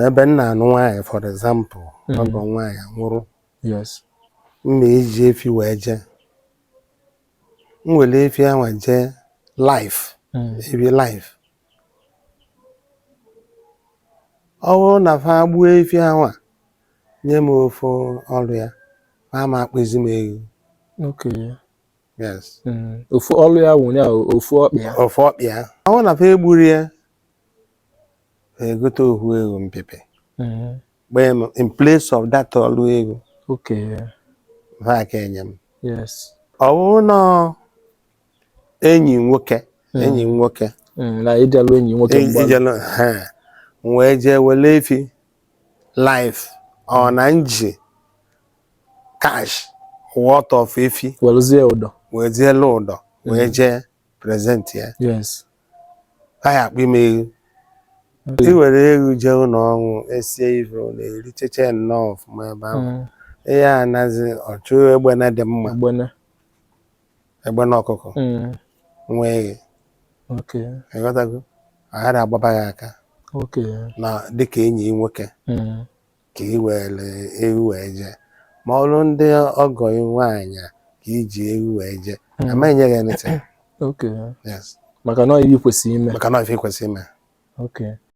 ebe nna anụ nwaanyị for example ọgọ nwaanyị nwụrụ Yes. m na-eji efi wee jee m were efi anwa jee life ebi life ọ bụrụ na fa gbuo efi anwa nye m ofu ọrụ ya fa ma akpụzi m ego. Okay. Yes. Ofu ọlụ ya wụ ya ofu ọkpị ya. Ofu ọkpị ya ọ bụrụ na fa egburu ya egote ohu ego mpepe gbee m in place of that ọlụ ego. Okay. Va ka enye m. Yes. Ọ bụrụ na enyi nwoke na ijelụ enyi nwoke ijelụ wee jee wele efi life ọ na nji cash worth of efi weluzie ụdọ wee jee lụ ụdọ wee jee present ya. Yes. Ha ya akpị m ego i were ego jee ụlọ ọnwụ esie ife na-ericheche nnọọ ọfụma ebe ahụ ihe anazi ọchụ egbena dị mma egbena ọkụkọ nwa eghe. Okay. Ịghọtago aghara agbaba ya aka na dịka enyi nwoke ka i were ewu wee jee ma ọrụ ndị ọgọ nwaanyị ka iji ewu wee jee ama enye gị anything. Okay. Yes. Maka na ife kwesịrị ime. Maka na ife kwesịrị ime. Okay.